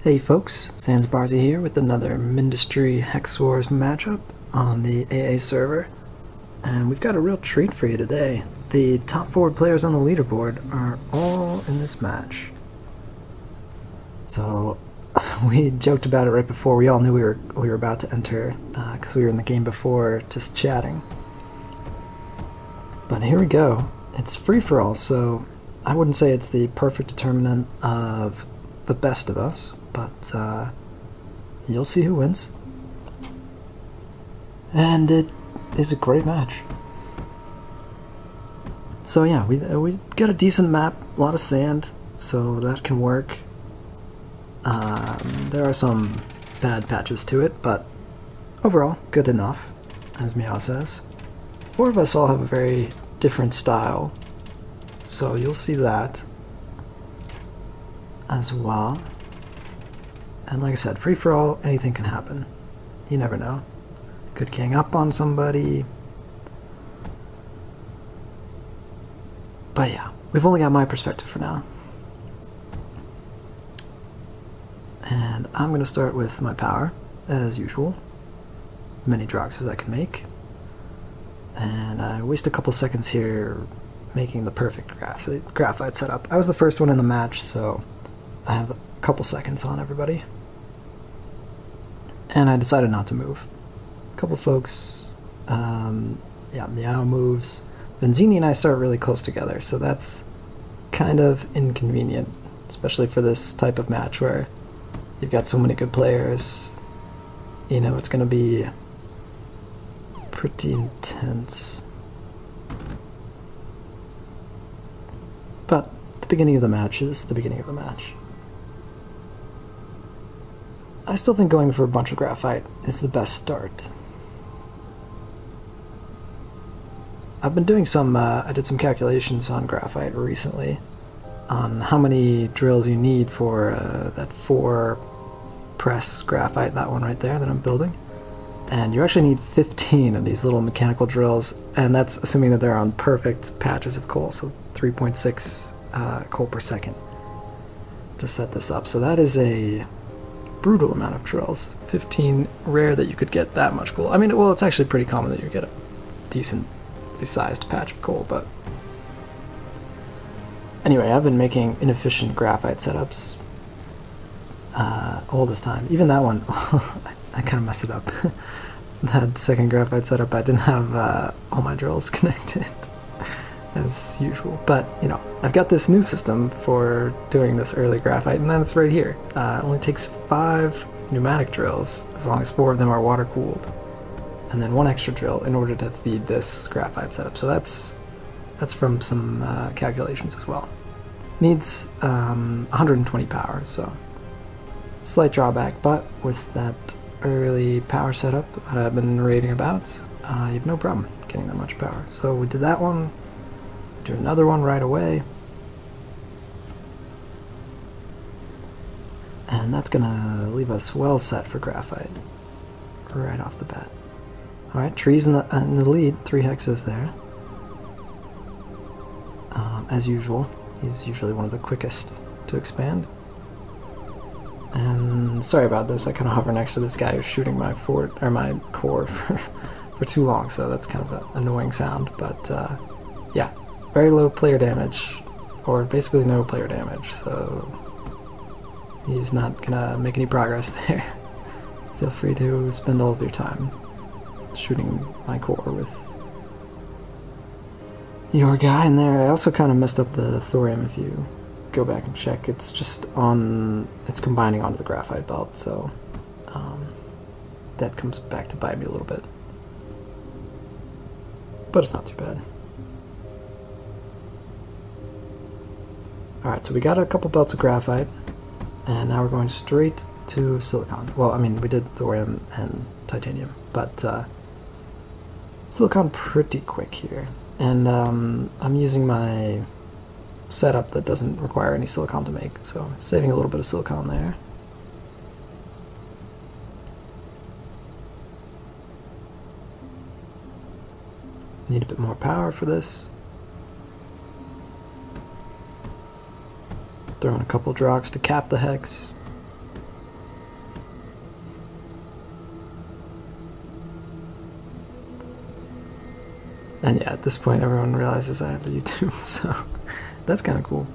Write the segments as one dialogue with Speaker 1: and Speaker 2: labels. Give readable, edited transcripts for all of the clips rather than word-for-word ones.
Speaker 1: Hey folks, Sans Barzy here with another Mindustry Hex Wars matchup on the AA server, and we've got a real treat for you today. The top forward players on the leaderboard are all in this match. So we joked about it right before. We all knew we were about to enter because we were in the game before just chatting. But here we go. It's free for all, so I wouldn't say it's the perfect determinant of the best of us, but you'll see who wins. And it is a great match. So yeah, we got a decent map, a lot of sand, so that can work. There are some bad patches to it, but overall, good enough, as Meow says. Four of us all have a very different style, so you'll see that as well. And like I said, free for all, anything can happen. You never know. Could gang up on somebody. But yeah, we've only got my perspective for now. And I'm going to start with my power, as usual. Many drops as I can make. And I waste a couple seconds here making the perfect graphite setup. I was the first one in the match, so I have a couple seconds on everybody. And I decided not to move. A couple folks, yeah, Meow moves. Benzini and I start really close together, so that's kind of inconvenient, especially for this type of match where you've got so many good players. You know, it's going to be pretty intense. But the beginning of the match is the beginning of the match. I still think going for a bunch of graphite is the best start. I've been doing some, I did some calculations on graphite recently on how many drills you need for that 4-press graphite, that one right there that I'm building. And you actually need 15 of these little mechanical drills, and that's assuming that they're on perfect patches of coal, so 3.6 coal per second to set this up. So that is a brutal amount of drills. 15, rare that you could get that much coal. I mean, well, it's actually pretty common that you get a decently sized patch of coal, but anyway, I've been making inefficient graphite setups all this time. Even that one, I kind of messed it up. That second graphite setup, I didn't have all my drills connected as usual, but you know, I've got this new system for doing this early graphite, and then it's right here. It only takes 5 pneumatic drills as long as 4 of them are water cooled, and then 1 extra drill in order to feed this graphite setup. So that's from some calculations as well. Needs 120 power, so slight drawback, but with that early power setup that I've been raving about, you have no problem getting that much power. So we did that one. Do another one right away, and that's gonna leave us well set for graphite right off the bat. Alright, trees in the lead, 3 hexes there. As usual, he's usually one of the quickest to expand. And sorry about this, I kind of hover next to this guy who's shooting my fort, or my core for too long, so that's kind of an annoying sound, but yeah. Very low player damage, or basically no player damage, so he's not gonna make any progress there. Feel free to spend all of your time shooting my core with your guy in there. I also kind of messed up the thorium. If you go back and check, it's just on, it's combining onto the graphite belt, so that comes back to bite me a little bit. But it's not too bad. Alright, so we got a couple belts of graphite, and now we're going straight to silicon. Well, I mean, we did thorium and titanium, but silicon pretty quick here. And I'm using my setup that doesn't require any silicon to make, so saving a little bit of silicon there. Need a bit more power for this. Throw in a couple drogs to cap the hex. And yeah, at this point everyone realizes I have a YouTube, so that's kind of cool.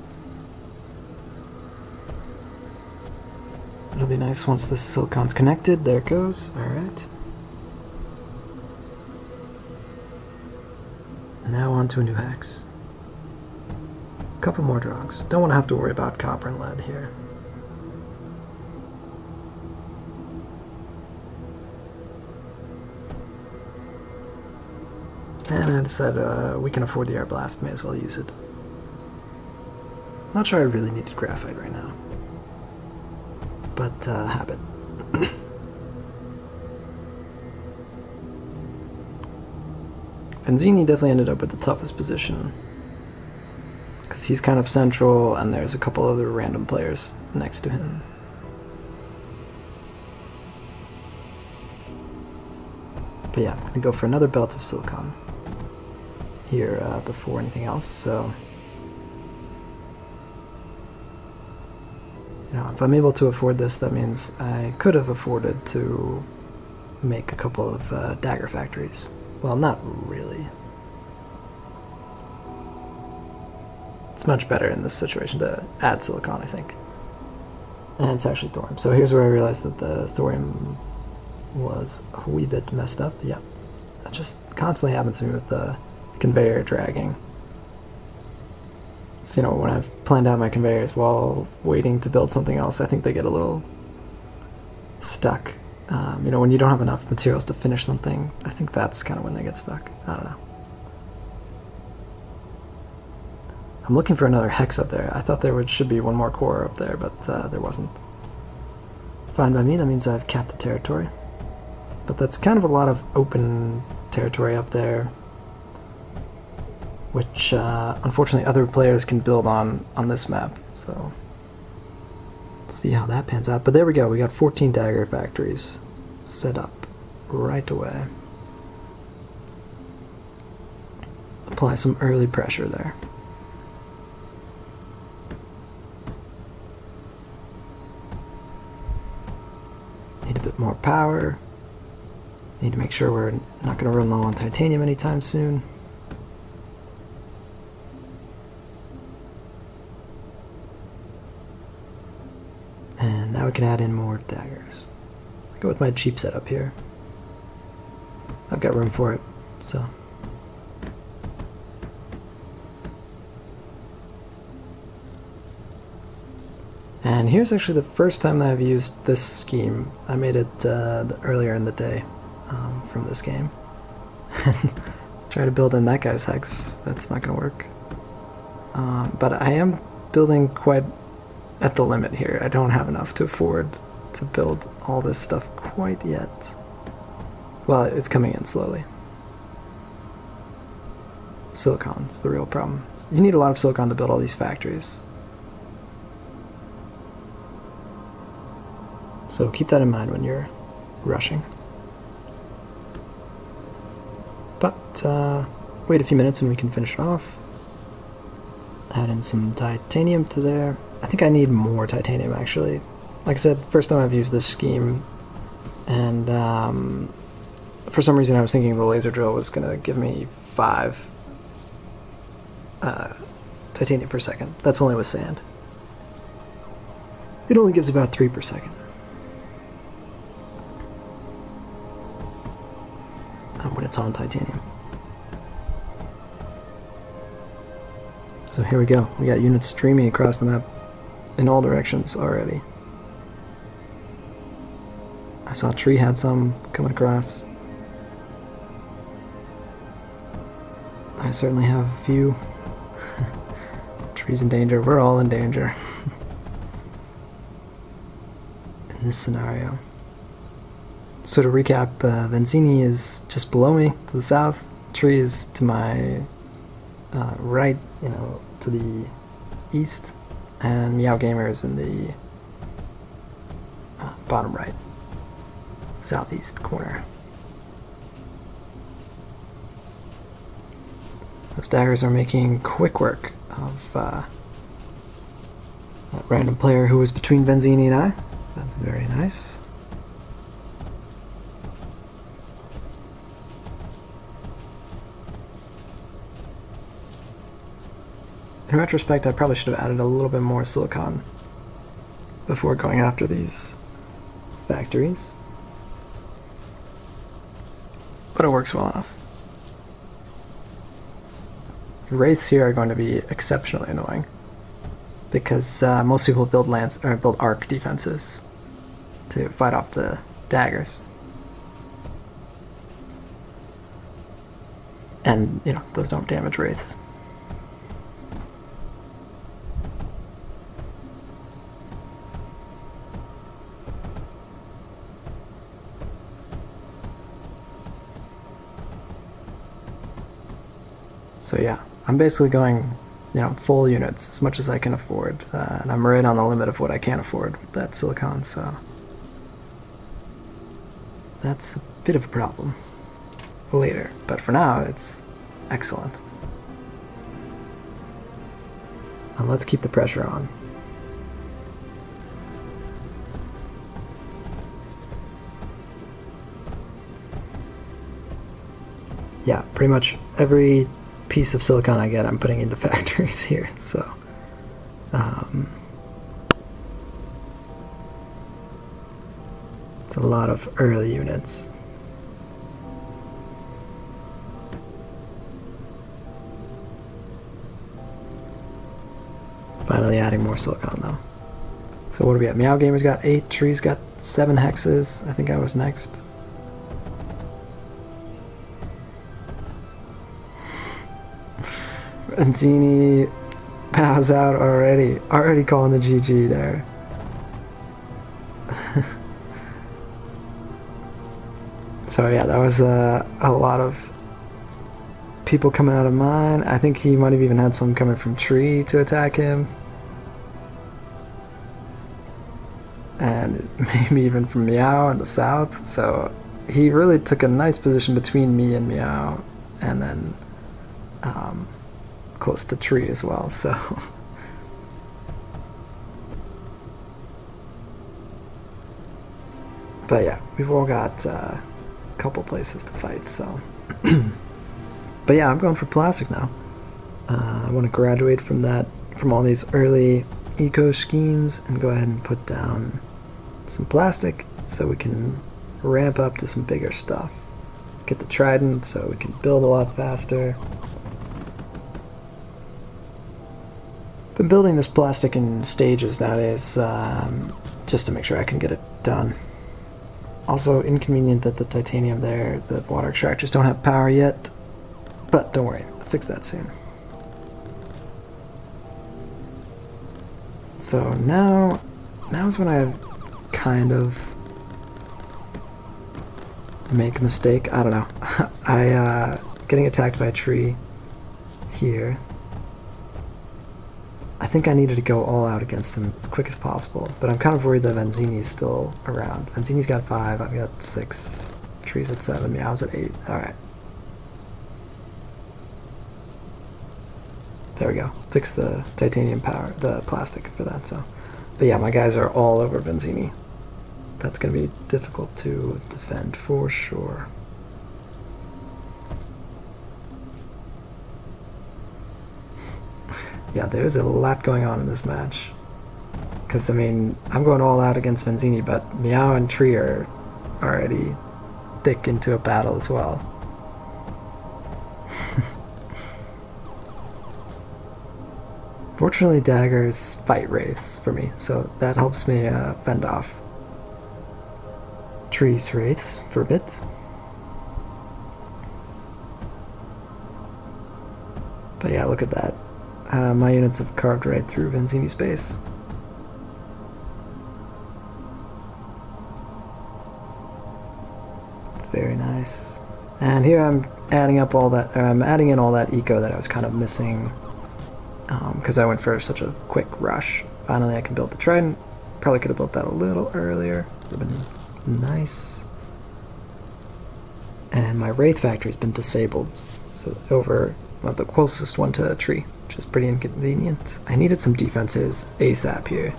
Speaker 1: It'll be nice once the silicon's connected. There it goes. Alright. Now on to a new hex. Couple more drugs. Don't want to have to worry about copper and lead here. And I decided we can afford the air blast, may as well use it. Not sure I really needed graphite right now. But habit. Benzini definitely ended up with the toughest position. Because he's kind of central and there's a couple other random players next to him. But yeah, I'm going to go for another belt of silicon here before anything else, so you know, if I'm able to afford this, that means I could have afforded to make a couple of dagger factories. Well, not really. It's much better in this situation to add silicon, I think. And it's actually thorium. So here's where I realized that the thorium was a wee bit messed up. Yeah, that just constantly happens to me with the conveyor dragging. So, you know, when I've planned out my conveyors while waiting to build something else, I think they get a little stuck. You know, when you don't have enough materials to finish something, I think that's kind of when they get stuck. I don't know. I'm looking for another hex up there. I thought there should be one more core up there, but there wasn't. Fine by me, that means I've capped the territory. But that's kind of a lot of open territory up there, which unfortunately other players can build on this map. So let's see how that pans out. But there we go, we got 14 dagger factories set up right away. Apply some early pressure there. Need a bit more power. Need to make sure we're not going to run low on titanium anytime soon. And now we can add in more daggers. I'll go with my cheap setup here. I've got room for it, so. And here's actually the first time that I've used this scheme. I made it earlier in the day from this game. Try to build in that guy's hex. That's not going to work. But I am building quite at the limit here. I don't have enough to afford to build all this stuff quite yet. Well, it's coming in slowly. Silicon's the real problem. You need a lot of silicon to build all these factories. So keep that in mind when you're rushing. But wait a few minutes and we can finish it off. Add in some titanium to there. I think I need more titanium actually. Like I said, first time I've used this scheme, and for some reason I was thinking the laser drill was going to give me 5 titanium per second. That's only with sand. It only gives about 3 per second. When it's on titanium. So here we go. We got units streaming across the map in all directions already. I saw Tree had some coming across. I certainly have a few. Tree's in danger. We're all in danger in this scenario. So to recap, Benzini is just below me to the south. Tree is to my right, you know, to the east, and Meow Gamer is in the bottom right, southeast corner. Those daggers are making quick work of that random player who was between Benzini and I. That's very nice. in retrospect, I probably should have added a little bit more silicon before going after these factories. But it works well enough. Wraiths here are going to be exceptionally annoying because most people build build arc defenses to fight off the daggers. And, you know, those don't damage wraiths. So yeah, I'm basically going, you know, full units as much as I can afford, and I'm right on the limit of what I can afford with that silicon, so that's a bit of a problem later, but for now it's excellent. And let's keep the pressure on. Yeah, pretty much every piece of silicon I get, I'm putting into factories here, so it's a lot of early units. Finally adding more silicon though. So what do we have? Meow Gamer's got 8, Tree's got 7 hexes. I think I was next. Benzini bows out already. Already calling the GG there. So yeah, that was a lot of people coming out of mine. I think he might have even had some coming from Tree to attack him. And maybe even from Meow in the south. So he really took a nice position between me and Meow, and then close to Tree as well, so but yeah, we've all got a couple places to fight, so but yeah, I'm going for plastic now. I want to graduate from all these early eco schemes and go ahead and put down some plastic so we can ramp up to some bigger stuff. Get the trident so we can build a lot faster. Been building this plastic in stages nowadays, just to make sure I can get it done. Also inconvenient that the titanium there, the water extractors don't have power yet, but don't worry, I'll fix that soon. So now's when I kind of make a mistake. I don't know. Getting attacked by a tree here. I think I needed to go all out against him as quick as possible, but I'm kind of worried that Benzini's still around. Benzini's got 5, I've got 6, Tree's at 7, Meow's at 8. Alright. There we go. Fix the titanium power, the plastic for that, so. But yeah, my guys are all over Benzini. That's going to be difficult to defend for sure. Yeah, there's a lot going on in this match. Because, I mean, I'm going all out against Benzini, but Meow and Tree are already thick into a battle as well. Fortunately, daggers fight wraiths for me, so that helps me fend off Tree's wraiths for a bit. But yeah, look at that. My units have carved right through Benzini's base. Very nice. And here I'm adding up all that. I'm adding in all that eco that I was kind of missing because I went for such a quick rush. Finally, I can build the trident. Probably could have built that a little earlier. Would have been nice. And my wraith factory has been disabled, so over the closest one to a tree, which is pretty inconvenient. I needed some defenses ASAP here.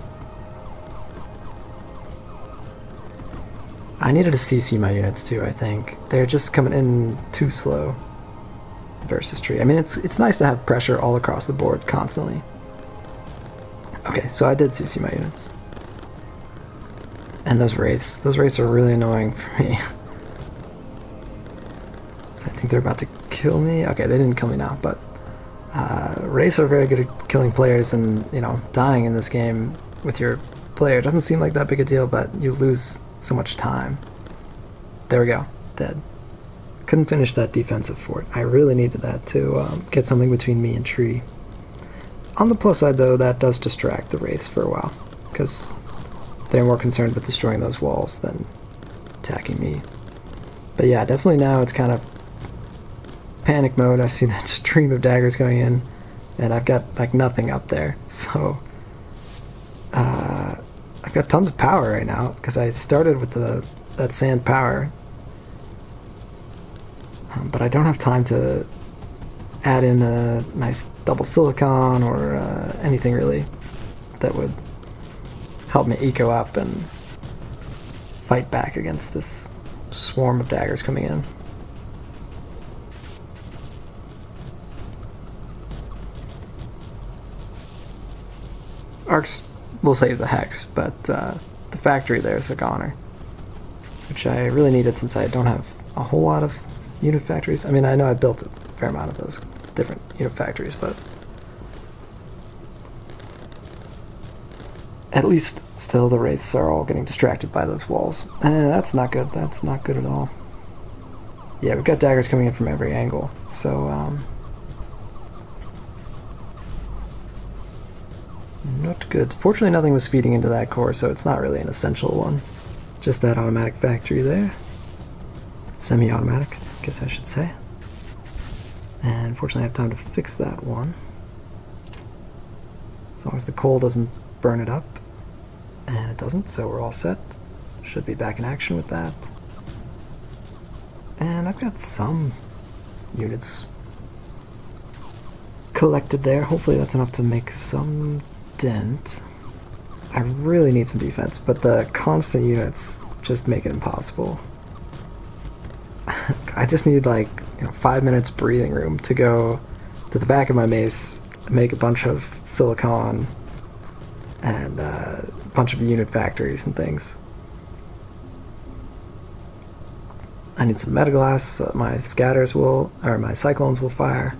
Speaker 1: I needed to CC my units too, I think. They're just coming in too slow. versus tree. I mean, it's nice to have pressure all across the board constantly. Okay, so I did CC my units. And those wraiths are really annoying for me. So I think they're about to kill me. Okay, they didn't kill me now, but wraiths are very good at killing players, and you know, dying in this game with your player doesn't seem like that big a deal, but you lose so much time. There we go, dead. Couldn't finish that defensive fort. I really needed that to get something between me and tree. On the plus side though, that does distract the wraiths for a while, because they're more concerned with destroying those walls than attacking me. But yeah, definitely now it's kind of panic mode. I see that stream of daggers going in, and I've got like nothing up there. So I've got tons of power right now, because I started with that sand power. But I don't have time to add in a nice double silicon or anything really that would help me eco up and fight back against this swarm of daggers coming in. Arcs will save the hex, but the factory there is a goner, which I really needed since I don't have a whole lot of unit factories. I mean, I know I built a fair amount of those different unit factories, but at least still the wraiths are all getting distracted by those walls. That's not good. That's not good at all. Yeah, we've got daggers coming in from every angle, so not good. Fortunately, nothing was feeding into that core, so it's not really an essential one. Just that automatic factory there. Semi-automatic, I guess I should say. And fortunately I have time to fix that one. As long as the coal doesn't burn it up. And it doesn't, so we're all set. Should be back in action with that. And I've got some units collected there. Hopefully that's enough to make some dent. I really need some defense, but the constant units just make it impossible. I just need like 5 minutes breathing room to go to the back of my mace, make a bunch of silicon and a bunch of unit factories and things. I need some metaglass so that my scatters will, or my cyclones will fire.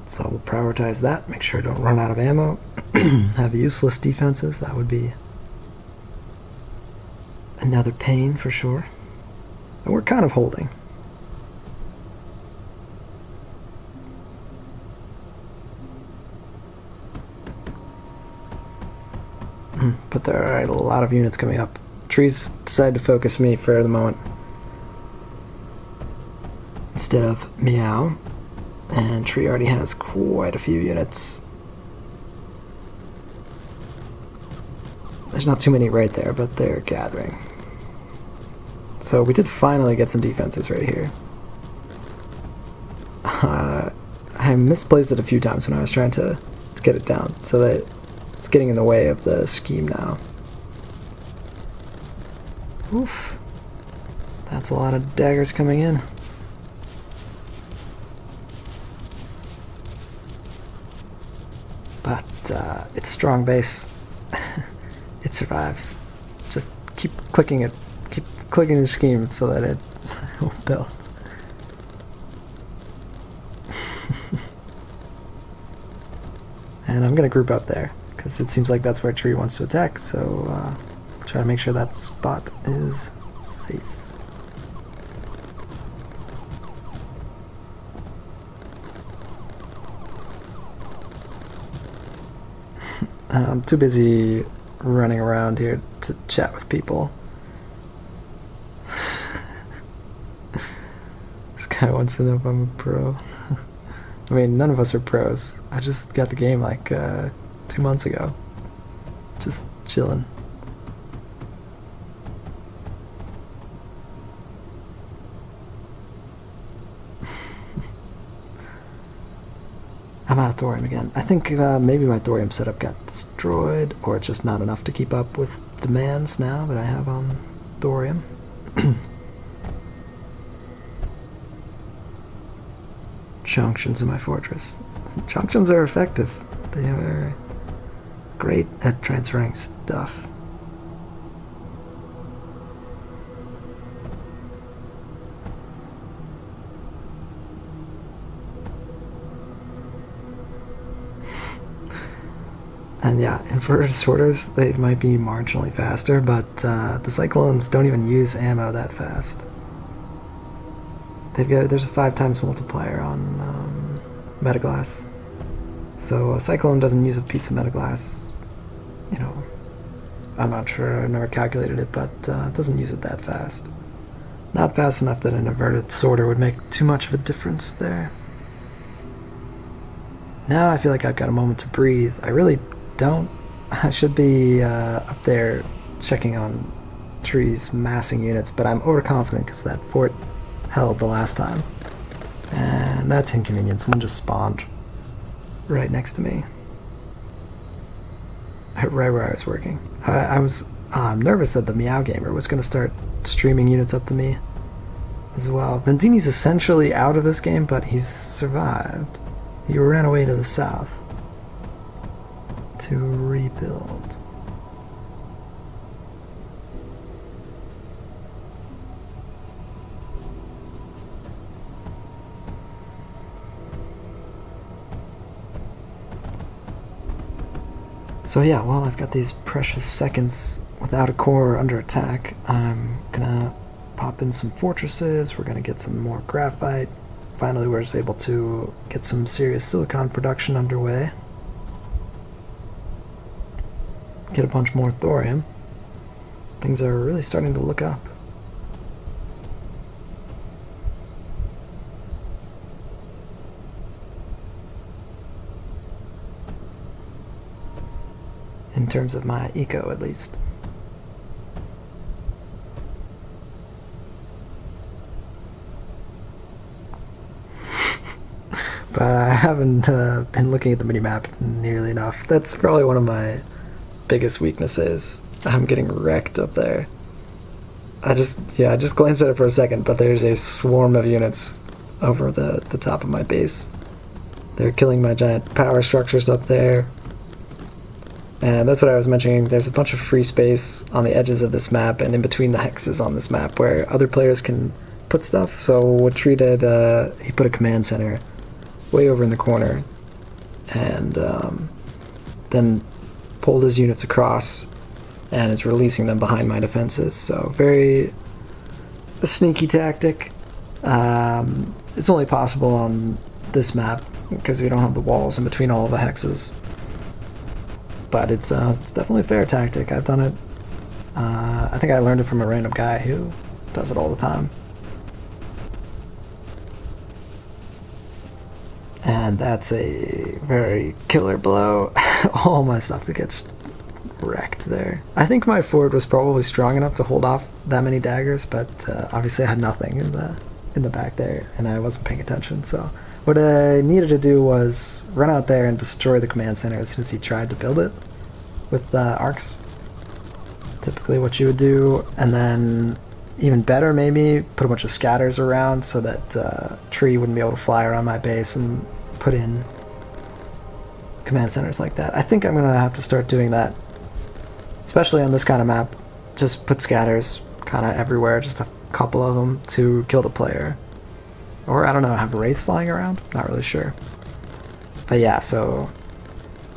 Speaker 1: So we'll prioritize that, make sure I don't run out of ammo. Have useless defenses, that would be another pain for sure. And we're kind of holding. But there are a lot of units coming up. Trees decided to focus me for the moment instead of Meow. And Tree already has quite a few units. There's not too many right there, but they're gathering. So we did finally get some defenses right here. I misplaced it a few times when I was trying to get it down, so that it's getting in the way of the scheme now. Oof. That's a lot of daggers coming in. But it's a strong base. It survives. Just keep clicking it. Keep clicking the scheme so that it will build. And I'm going to group up there, because it seems like that's where Tree wants to attack, so try to make sure that spot is safe. I'm too busy running around here to chat with people. This guy wants to know if I'm a pro. I mean, none of us are pros. I just got the game like 2 months ago. Just chilling. I'm out of thorium again. I think maybe my thorium setup got destroyed, or it's just not enough to keep up with demands now that I have on thorium. Junctions in my fortress. Junctions are effective. They are great at transferring stuff. And yeah, inverted sorters, they might be marginally faster, but the Cyclones don't even use ammo that fast. There's a 5 times multiplier on metaglass. So a Cyclone doesn't use a piece of metaglass, you know, I'm not sure, I've never calculated it, but it doesn't use it that fast. Not fast enough that an inverted sorter would make too much of a difference there. Now I feel like I've got a moment to breathe. I really don't. I should be up there checking on trees, massing units, but I'm overconfident because that fort held the last time. And that's inconvenient. Someone just spawned right next to me. Right where I was working. I was nervous that the Meow Gamer was going to start streaming units up to me as well. Benzini's essentially out of this game, but he's survived. He ran away to the south to rebuild. So yeah, well, I've got these precious seconds without a core under attack. I'm gonna pop in some fortresses, we're gonna get some more graphite. Finally, we're just able to get some serious silicon production underway. Get a bunch more thorium. Things are really starting to look up. In terms of my eco, at least. But I haven't been looking at the minimap nearly enough. That's probably one of my biggest weaknesses. I'm getting wrecked up there. I just glanced at it for a second, but there's a swarm of units over the top of my base. They're killing my giant power structures up there. And that's what I was mentioning. There's a bunch of free space on the edges of this map and in between the hexes on this map where other players can put stuff. So what Tree did, he put a command center way over in the corner and then pulled his units across and is releasing them behind my defenses. So very a sneaky tactic. It's only possible on this map because we don't have the walls in between all of the hexes. But it's definitely a fair tactic. I've done it. I think I learned it from a random guy who does it all the time. And that's a very killer blow. All my stuff that gets wrecked there. I think my fort was probably strong enough to hold off that many daggers, but obviously I had nothing in the back there, and I wasn't paying attention. So what I needed to do was run out there and destroy the command center as soon as he tried to build it with arcs. Typically what you would do, and then even better maybe put a bunch of scatters around so that Tree wouldn't be able to fly around my base and put in command centers like that. I think I'm gonna have to start doing that, especially on this kind of map. Just put scatters kind of everywhere, just a couple of them to kill the player. Or, I don't know, have wraiths flying around? Not really sure. But yeah, so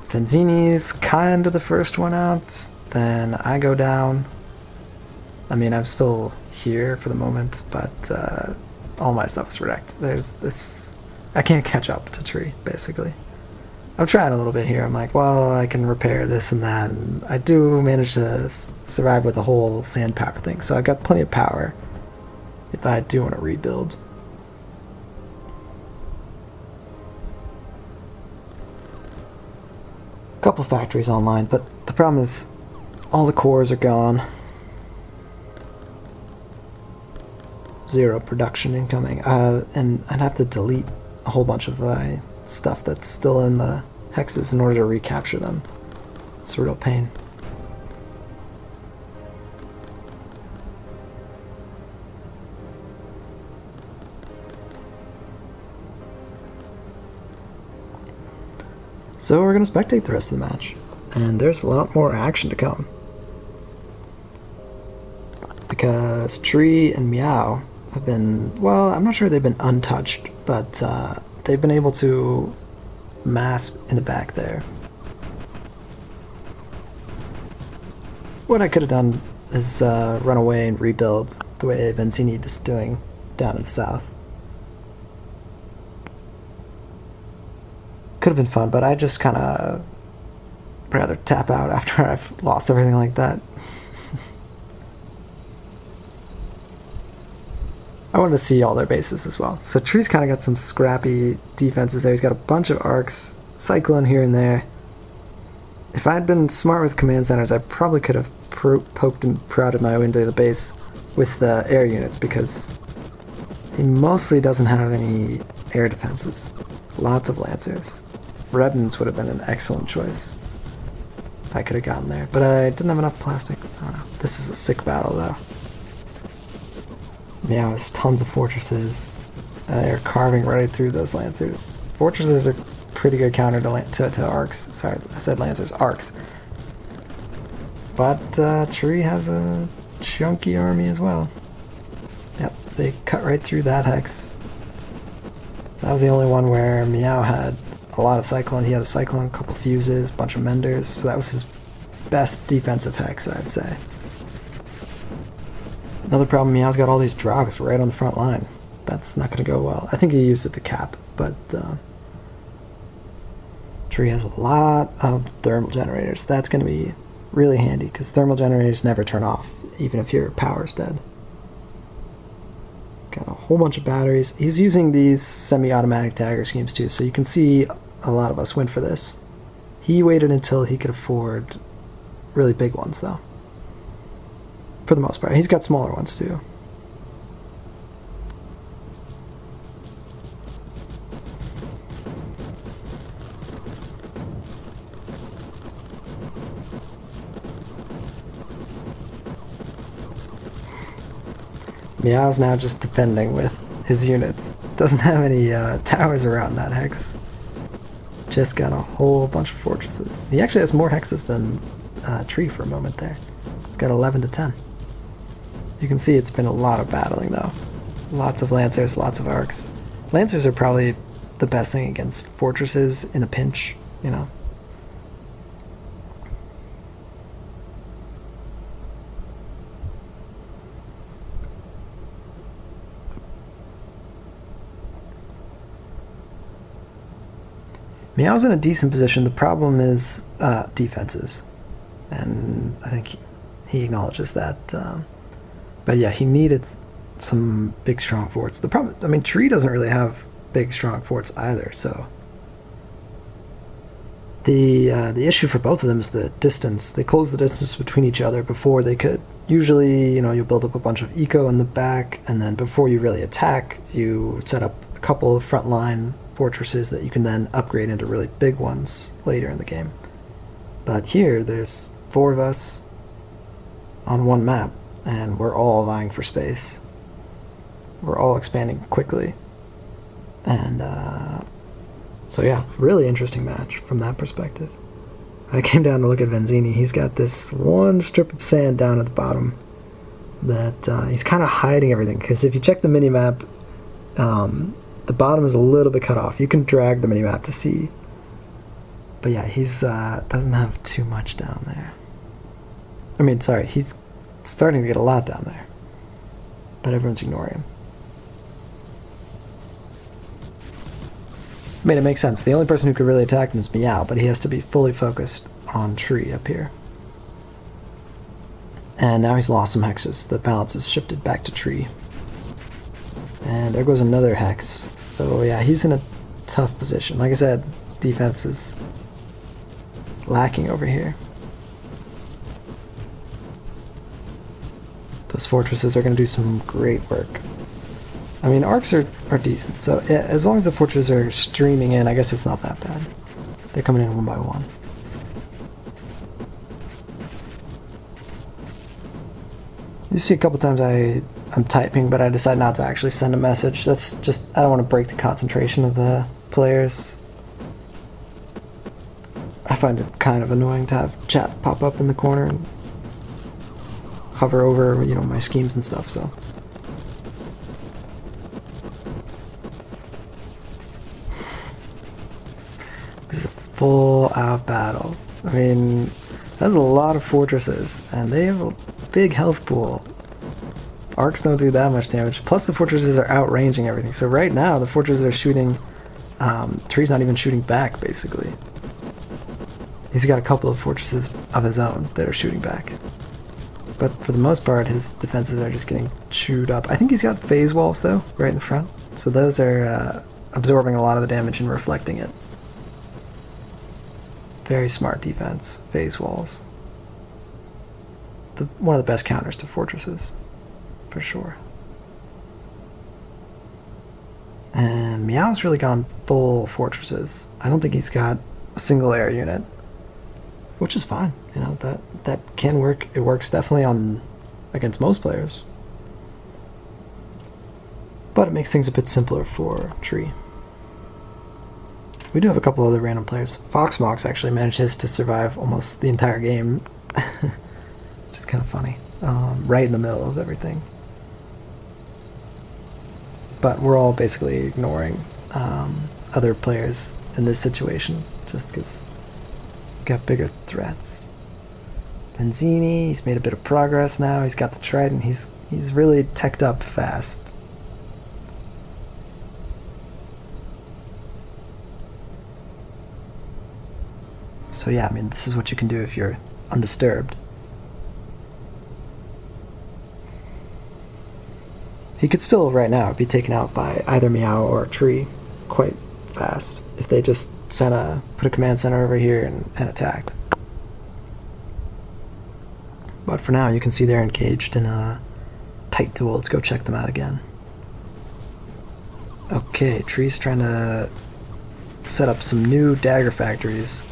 Speaker 1: Benzini's kind of the first one out. Then I go down. I mean, I'm still here for the moment, but all my stuff is wrecked. There's this... I can't catch up to Tree, basically. I'm trying a little bit here. I'm like, well, I can repair this and that. And I do manage to survive with the whole sand power thing. So I've got plenty of power if I do want to rebuild. Couple factories online, but the problem is all the cores are gone. Zero production incoming, and I'd have to delete a whole bunch of stuff that's still in the hexes in order to recapture them. It's a real pain. So we're going to spectate the rest of the match. And there's a lot more action to come. Because Tree and Meow have been, well, I'm not sure they've been untouched, but they've been able to mass in the back there. What I could have done is run away and rebuild the way Benzini is doing down in the south. Could have been fun, but I just kind of rather tap out after I've lost everything like that. I wanted to see all their bases as well. So Tree's kind of got some scrappy defenses there. He's got a bunch of arcs, Cyclone here and there. If I had been smart with command centers, I probably could have poked and prodded my way into the base with the air units, because he mostly doesn't have any air defenses. Lots of Lancers. Remnants would have been an excellent choice if I could have gotten there, but I didn't have enough plastic. I don't know. This is a sick battle though. Meow has tons of fortresses. They're carving right through those Lancers. Fortresses are pretty good counter to arcs. Sorry, I said Lancers. Arcs. But Tree has a chunky army as well. Yep, they cut right through that hex. That was the only one where Meow had a lot of Cyclone. He had a Cyclone, a couple fuses, a bunch of Menders, so that was his best defensive hex, I'd say. Another problem, Meow's got all these Drogs right on the front line. That's not going to go well. I think he used it to cap, but Tree has a lot of thermal generators. That's going to be really handy, because thermal generators never turn off, even if your power's dead. Got a whole bunch of batteries. He's using these semi-automatic dagger schemes too, so you can see a lot of us went for this. He waited until he could afford really big ones though. For the most part. He's got smaller ones too. Meow's now just defending with his units. Doesn't have any towers around that hex. Just got a whole bunch of fortresses. He actually has more hexes than Tree for a moment there. He's got 11 to 10. You can see it's been a lot of battling though. Lots of Lancers, lots of arcs. Lancers are probably the best thing against fortresses in a pinch, you know. Meow's in a decent position. The problem is defenses, and I think he acknowledges that. But yeah, he needed some big strong forts. The problem, I mean, Tree doesn't really have big strong forts either. So the issue for both of them is the distance. They close the distance between each other before they could. Usually, you know, you build up a bunch of eco in the back, and then before you really attack, you set up a couple of frontline fortresses that you can then upgrade into really big ones later in the game. But here, there's 4 of us on one map, and we're all vying for space. We're all expanding quickly. And so yeah, really interesting match from that perspective. I came down to look at Benzini. He's got this one strip of sand down at the bottom that he's kind of hiding everything, because if you check the minimap, the bottom is a little bit cut off. You can drag the minimap to see. But yeah, he's doesn't have too much down there. I mean, sorry, he's starting to get a lot down there. But everyone's ignoring him. I mean, it makes sense. The only person who could really attack him is Meow, but he has to be fully focused on Tree up here. And now he's lost some hexes. The balance is shifted back to Tree. And there goes another hex. So yeah, he's in a tough position. Like I said, defense is lacking over here. Those fortresses are going to do some great work. I mean, arcs are decent, so yeah, as long as the fortresses are streaming in, I guess it's not that bad. They're coming in one by one. You see a couple times I'm typing, but I decide not to actually send a message. That's just, I don't want to break the concentration of the players. find it kind of annoying to have chat pop up in the corner and hover over, you know, my schemes and stuff, so. This is a full-out battle. I mean, that's a lot of fortresses, and they have a big health pool. Arcs don't do that much damage, plus the fortresses are outranging everything. So right now, the fortresses are shooting, Tree's not even shooting back, basically. He's got a couple of fortresses of his own that are shooting back. But for the most part, his defenses are just getting chewed up. I think he's got phase walls, though, right in the front. So those are absorbing a lot of the damage and reflecting it. Very smart defense, phase walls. One of the best counters to fortresses, for sure. And Meow's really gone full fortresses. I don't think he's got a single air unit, which is fine. You know, that can work. It works definitely against most players. But it makes things a bit simpler for Tree. We do have a couple other random players. Foxmox actually manages to survive almost the entire game. Which is kind of funny. Right in the middle of everything. But we're all basically ignoring other players in this situation, just because we've got bigger threats. Benzini, he's made a bit of progress now. He's got the trident. He's really teched up fast. So yeah, I mean, this is what you can do if you're undisturbed. He could still, right now, be taken out by either Meow or Tree quite fast if they just put a command center over here and attacked. But for now, you can see they're engaged in a tight duel. Let's go check them out again. Okay, Tree's trying to set up some new dagger factories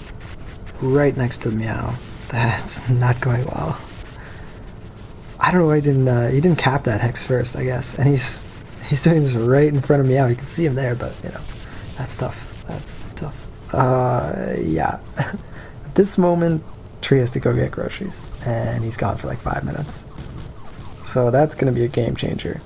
Speaker 1: right next to Meow. That's not going well. I don't know why he didn't cap that hex first, I guess. And he's doing this right in front of Meow. You can see him there, but you know, that's tough. That's tough. Yeah. At this moment, Tree has to go get groceries, and he's gone for like 5 minutes. So that's gonna be a game changer.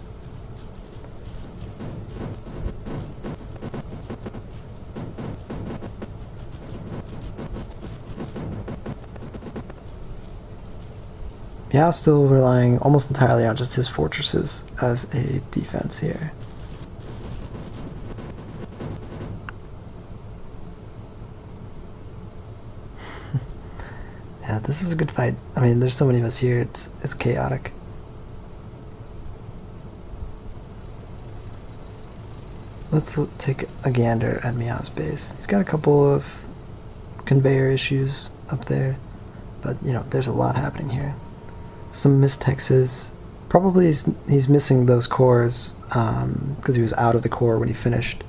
Speaker 1: Meow's still relying almost entirely on just his fortresses as a defense here. Yeah, this is a good fight. I mean, there's so many of us here, it's chaotic. Let's take a gander at Meow's base. He's got a couple of conveyor issues up there, but you know, there's a lot happening here. Some missed hexes. Probably he's missing those cores because he was out of the core when he finished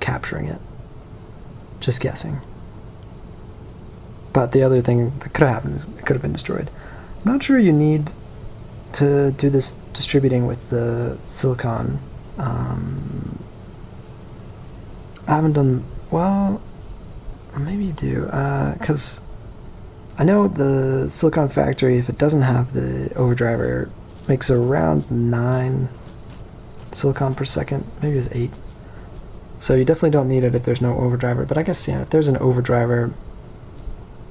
Speaker 1: capturing it. Just guessing. But the other thing that could have happened is it could have been destroyed. I'm not sure you need to do this distributing with the silicon. I haven't done, well, maybe you do, because I know the silicon factory, if it doesn't have the overdriver, makes around 9 silicon per second, maybe it's 8. So you definitely don't need it if there's no overdriver, but I guess, yeah, if there's an overdriver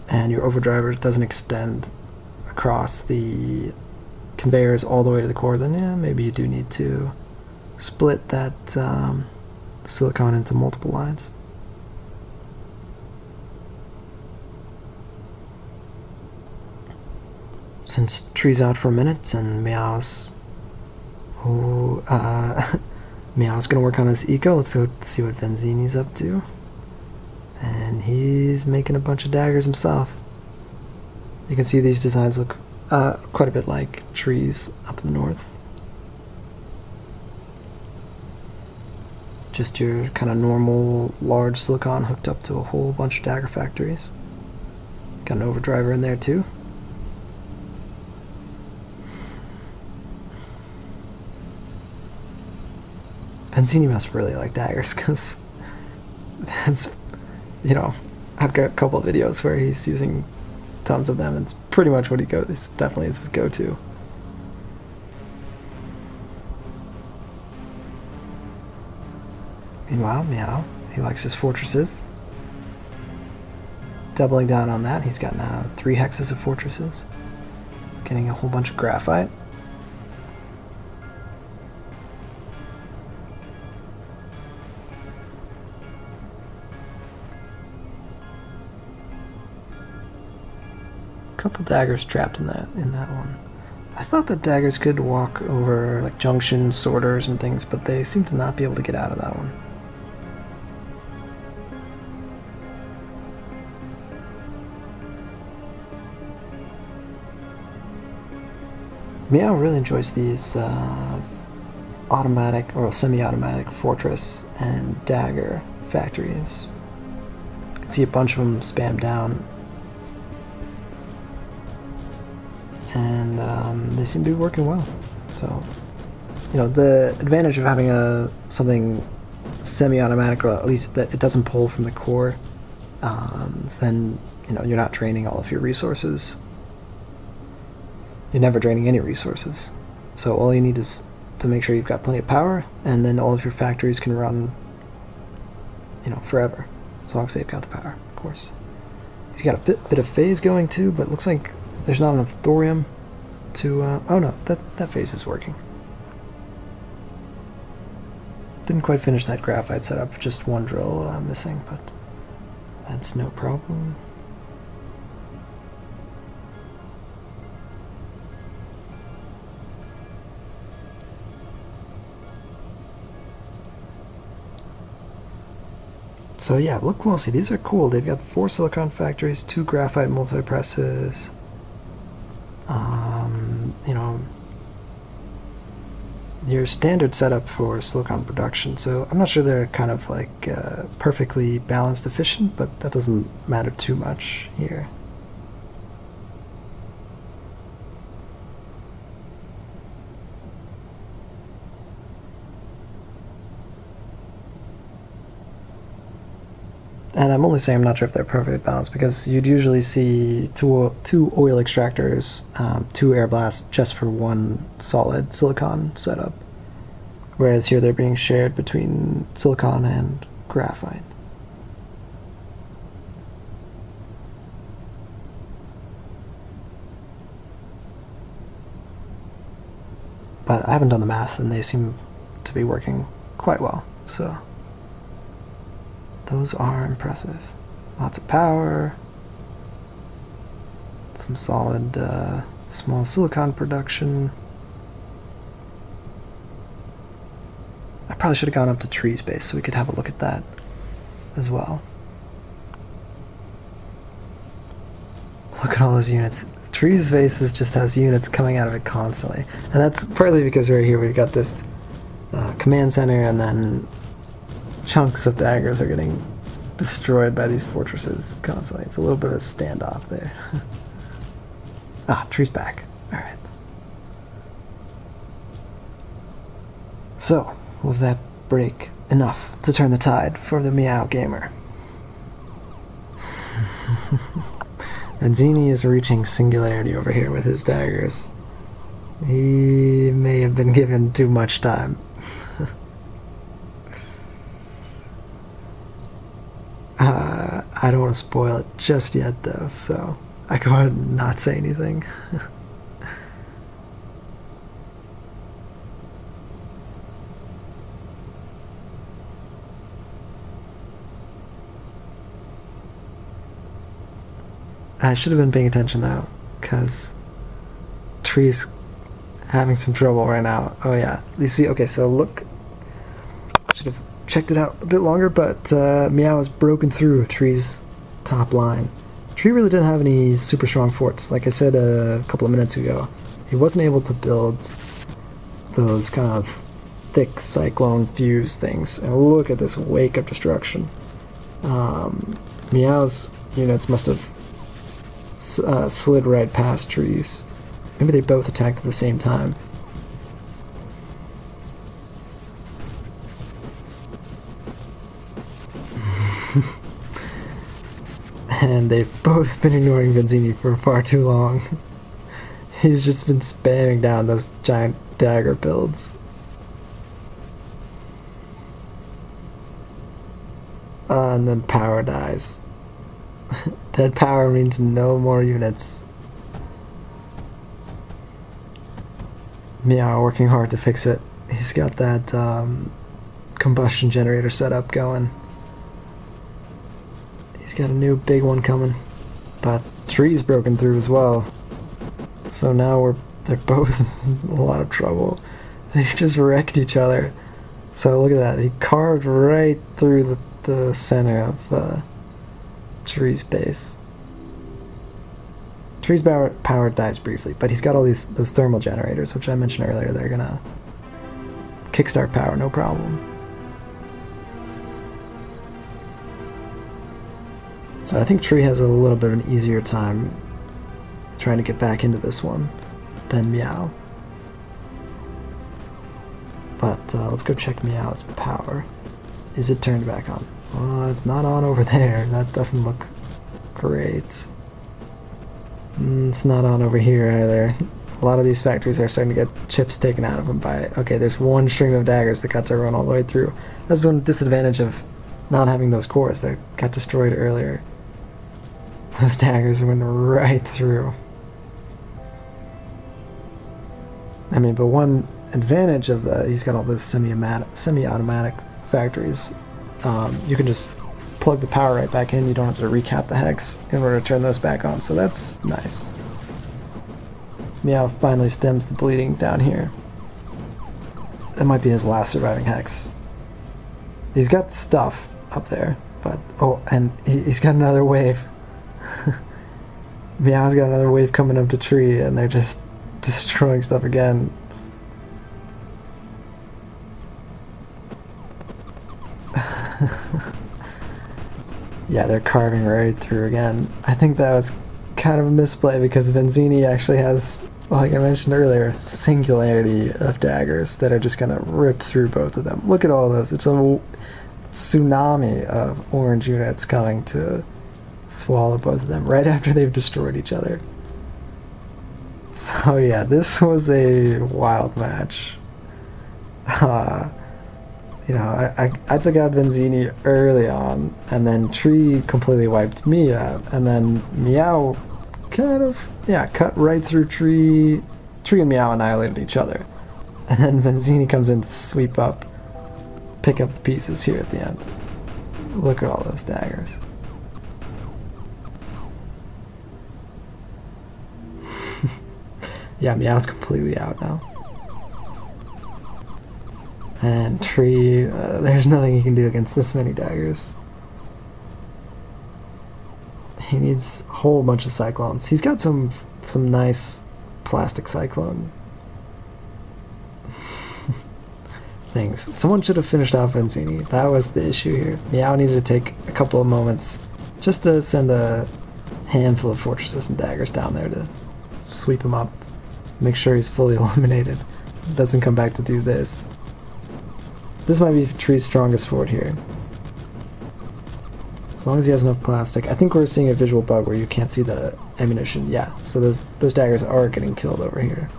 Speaker 1: and your overdriver doesn't extend across the conveyors all the way to the core, then yeah, maybe you do need to split that silicon into multiple lines. Since Tree's out for a minute and Meow's Meow's gonna work on his eco, let's go see what Benzini's up to. And he's making a bunch of daggers himself. You can see these designs look quite a bit like Tree's up in the north. Just your kind of normal large silicon hooked up to a whole bunch of dagger factories. Got an overdriver in there too. Benzini must really like daggers, because that's, you know, I've got a couple of videos where he's using tons of them. It's pretty much what he goes. It's definitely his go-to. Meanwhile, Meow, he likes his fortresses. Doubling down on that, he's got now 3 hexes of fortresses. Getting a whole bunch of graphite. Couple daggers trapped in that one. I thought that daggers could walk over like junctions, sorters, and things, but they seem to not be able to get out of that one. Meow really enjoys these automatic or semi-automatic fortress and dagger factories. You can see a bunch of them spam down. And they seem to be working well. So, you know, the advantage of having something semi-automatic, or at least that it doesn't pull from the core, is then, you know, you're not draining all of your resources. You're never draining any resources. So all you need is to make sure you've got plenty of power, and then all of your factories can run, you know, forever, as long as they've got the power, of course. He's got a bit of phase going too, but it looks like there's not enough thorium to, oh no, that phase is working. Didn't quite finish that graphite setup, just one drill missing, but that's no problem. So yeah, look closely, these are cool. They've got 4 silicon factories, 2 graphite multi-presses. You know, your standard setup for silicon production. So I'm not sure they're kind of like perfectly balanced efficient, but that doesn't matter too much here. And I'm only saying I'm not sure if they're perfectly balanced, because you'd usually see two oil extractors, 2 air blasts just for one solid silicon setup. Whereas here they're being shared between silicon and graphite. But I haven't done the math, and they seem to be working quite well, so those are impressive. Lots of power, some solid small silicon production. I probably should have gone up to tree space so we could have a look at that as well. Look at all those units. Tree spaces just has units coming out of it constantly. And that's partly because right here we've got this command center, and then chunks of daggers are getting destroyed by these fortresses constantly. It's a little bit of a standoff there. Ah, tree's back. Alright. So, was that break enough to turn the tide for the Meow Gamer? Manzini is reaching singularity over here with his daggers. He may have been given too much time. I don't want to spoil it just yet though, so I go ahead and not say anything. I should have been paying attention though, because Tree's having some trouble right now. Oh yeah, you see, okay, so look, I should have checked it out a bit longer, but Meow has broken through Tree's top line. Tree really didn't have any super strong forts. Like I said a couple of minutes ago, he wasn't able to build those kind of thick cyclone fuse things. And look at this wake of destruction. Meow's units must have slid right past Tree's. Maybe they both attacked at the same time. and they've both been ignoring Benzini for far too long. He's just been spamming down those giant dagger builds. And then power dies. Dead power means no more units. Meow working hard to fix it. He's got that combustion generator setup going. He's got a new big one coming. But tree's broken through as well. So now they're both in a lot of trouble. They just wrecked each other. So look at that. He carved right through the center of tree's base. Tree's power dies briefly, but he's got all those thermal generators, which I mentioned earlier. They're gonna kickstart power, no problem. So I think Tree has a little bit of an easier time trying to get back into this one than Meow. But let's go check Meow's power. Is it turned back on? Well, it's not on over there. That doesn't look great. It's not on over here either. A lot of these factories are starting to get chips taken out of them by... Okay, there's one stream of daggers that got to run all the way through. That's one disadvantage of not having those cores that got destroyed earlier. Those daggers went right through. I mean, but one advantage of he's got all this semi-automatic factories. You can just plug the power right back in. You don't have to recap the hex in order to turn those back on, so that's nice. Meow finally stems the bleeding down here. That might be his last surviving hex. He's got stuff up there, but... Oh, and he's got another wave. Meow's got another wave coming up to Tree, and they're just destroying stuff again. Yeah, they're carving right through again. I think that was kind of a misplay because Benzini actually has, like I mentioned earlier, singularity of daggers that are just gonna rip through both of them. Look at all those. It's a tsunami of orange units coming to swallow both of them right after they've destroyed each other. So yeah, this was a wild match. You know, I took out Benzini early on, and then Tree completely wiped me out, and then Meow kind of, yeah, cut right through Tree. Tree and Meow annihilated each other. And then Benzini comes in to sweep up, pick up the pieces here at the end. Look at all those daggers. Yeah, Meow's completely out now. And Tree, there's nothing he can do against this many daggers. He needs a whole bunch of cyclones. He's got some nice plastic cyclone things. Someone should have finished off Benzini. That was the issue here. Meow needed to take a couple of moments just to send a handful of fortresses and daggers down there to sweep him up. Make sure he's fully eliminated. Doesn't come back to do this. This might be Tree's strongest fort here. As long as he has enough plastic. I think we're seeing a visual bug where you can't see the ammunition. Yeah, so those daggers are getting killed over here.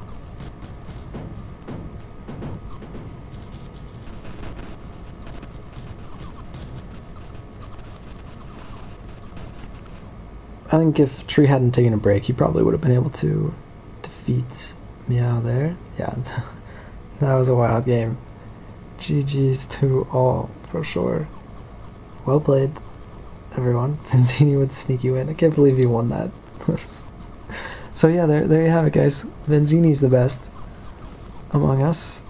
Speaker 1: I think if Tree hadn't taken a break, he probably would have been able to defeat Meow there. Yeah, that was a wild game. GG's to all, for sure. Well played, everyone. Benzini with the sneaky win. I can't believe he won that. So yeah, there you have it, guys. Benzini's the best among us.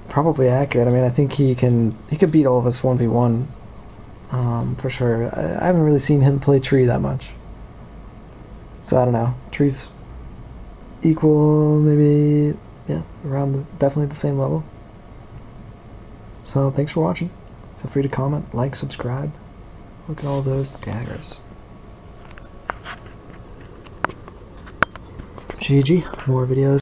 Speaker 1: Probably accurate. I mean, I think he could beat all of us 1v1. For sure. I haven't really seen him play Tree that much. So I don't know. Tree's equal, maybe, yeah, around definitely the same level. So thanks for watching. Feel free to comment, like, subscribe. Look at all those daggers. GG. More videos.